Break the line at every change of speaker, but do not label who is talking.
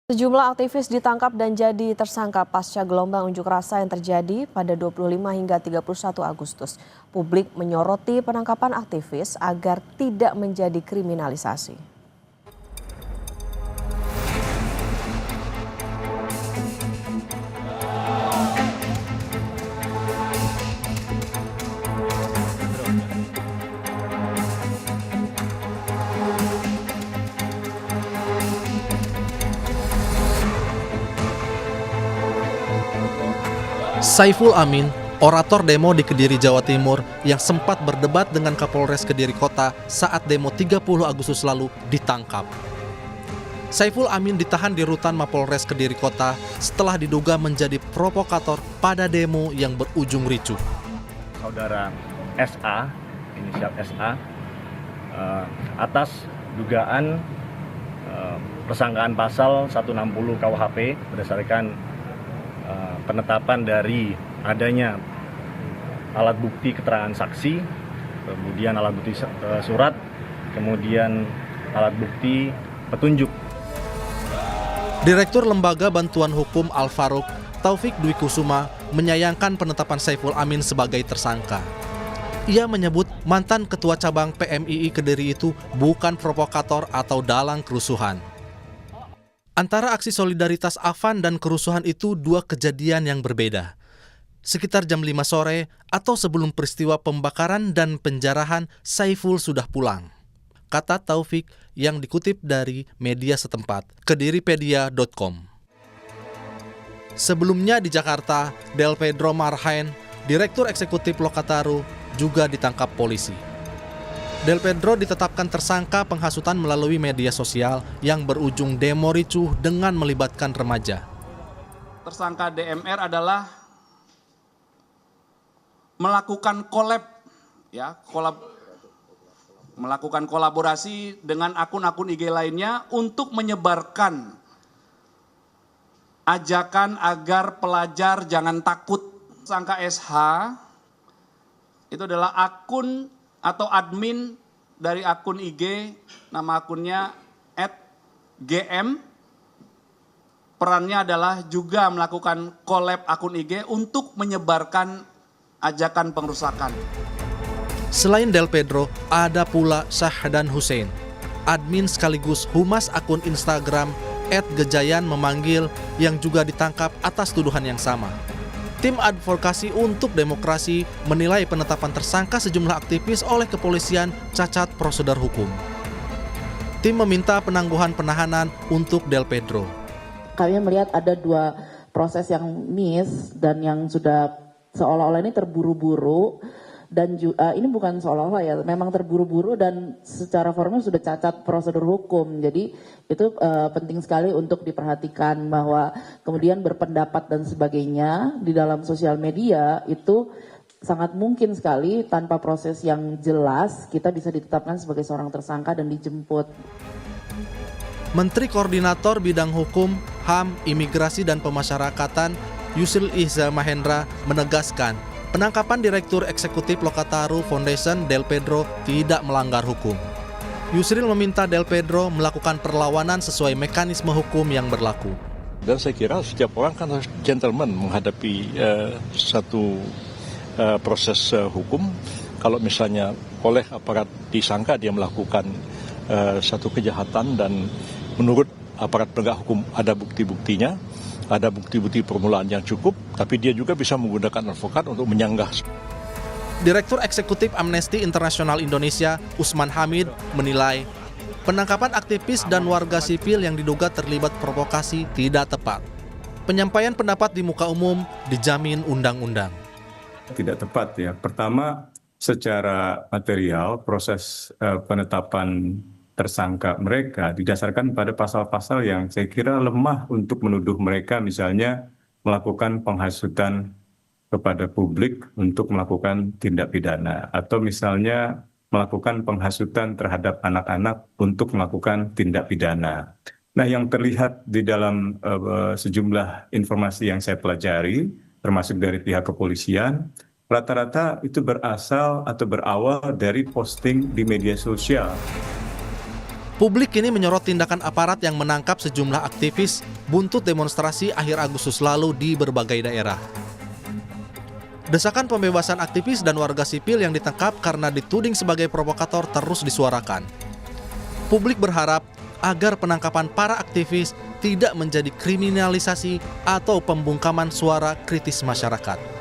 Sejumlah aktivis ditangkap dan jadi tersangka pasca gelombang unjuk rasa yang terjadi pada 25 hingga 31 Agustus. Publik menyoroti penangkapan aktivis agar tidak menjadi kriminalisasi.
Saiful Amin, orator demo di Kediri, Jawa Timur yang sempat berdebat dengan Kapolres Kediri Kota saat demo 30 Agustus lalu ditangkap. Saiful Amin ditahan di rutan Mapolres Kediri Kota setelah diduga menjadi provokator pada demo yang berujung ricuh.
Saudara SA, inisial SA, atas dugaan persangkaan pasal 160 KUHP berdasarkan penetapan dari adanya alat bukti keterangan saksi, kemudian alat bukti surat, kemudian alat bukti petunjuk.
Direktur Lembaga Bantuan Hukum Al-Faruq, Taufik Dwi Kusuma, menyayangkan penetapan Saiful Amin sebagai tersangka. Ia menyebut mantan ketua cabang PMII Kediri itu bukan provokator atau dalang kerusuhan. Antara aksi solidaritas Afan dan kerusuhan itu dua kejadian yang berbeda. Sekitar jam 5 sore atau sebelum peristiwa pembakaran dan penjarahan, Saiful sudah pulang. Kata Taufik yang dikutip dari media setempat, kediripedia.com. Sebelumnya di Jakarta, Del Pedro Marhain, Direktur Eksekutif Lokataru, juga ditangkap polisi. Del Pedro ditetapkan tersangka penghasutan melalui media sosial yang berujung demo ricuh dengan melibatkan remaja.
Tersangka DMR adalah melakukan melakukan kolaborasi dengan akun-akun IG lainnya untuk menyebarkan ajakan agar pelajar jangan takut. Tersangka SH itu adalah akun atau admin dari akun IG, nama akunnya @gm. Perannya adalah juga melakukan collab akun IG untuk menyebarkan ajakan pengerusakan.
Selain Del Pedro, ada pula Syahdan Hussein, admin sekaligus humas akun Instagram @gejayan memanggil yang juga ditangkap atas tuduhan yang sama. Tim Advokasi untuk Demokrasi menilai penetapan tersangka sejumlah aktivis oleh kepolisian cacat prosedur hukum. Tim meminta penangguhan penahanan untuk Del Pedro.
Kami melihat ada dua proses yang miss dan yang sudah seolah-olah ini terburu-buru dan ini bukan seolah-olah ya, memang terburu-buru dan secara formil sudah cacat prosedur hukum. Jadi itu penting sekali untuk diperhatikan bahwa kemudian berpendapat dan sebagainya di dalam sosial media itu sangat mungkin sekali tanpa proses yang jelas kita bisa ditetapkan sebagai seorang tersangka dan dijemput.
Menteri Koordinator Bidang Hukum, HAM, Imigrasi dan Pemasyarakatan Yusril Ihza Mahendra menegaskan penangkapan Direktur Eksekutif Lokataru Foundation Del Pedro tidak melanggar hukum. Yusril meminta Del Pedro melakukan perlawanan sesuai mekanisme hukum yang berlaku.
Dan saya kira setiap orang kan harus gentleman menghadapi satu proses hukum. Kalau misalnya oleh aparat disangka dia melakukan satu kejahatan dan menurut aparat penegak hukum ada bukti-buktinya, ada bukti-bukti permulaan yang cukup, tapi dia juga bisa menggunakan advokat untuk menyanggah.
Direktur Eksekutif Amnesty International Indonesia, Usman Hamid, menilai penangkapan aktivis dan warga sipil yang diduga terlibat provokasi tidak tepat. Penyampaian pendapat di muka umum dijamin undang-undang.
Tidak tepat ya. Pertama, secara material proses penetapan tersangka mereka didasarkan pada pasal-pasal yang saya kira lemah untuk menuduh mereka misalnya melakukan penghasutan kepada publik untuk melakukan tindak pidana atau misalnya melakukan penghasutan terhadap anak-anak untuk melakukan tindak pidana. Nah, yang terlihat di dalam sejumlah informasi yang saya pelajari termasuk dari pihak kepolisian, rata-rata itu berasal atau berawal dari posting di media sosial.
Publik kini menyorot tindakan aparat yang menangkap sejumlah aktivis buntut demonstrasi akhir Agustus lalu di berbagai daerah. Desakan pembebasan aktivis dan warga sipil yang ditangkap karena dituding sebagai provokator terus disuarakan. Publik berharap agar penangkapan para aktivis tidak menjadi kriminalisasi atau pembungkaman suara kritis masyarakat.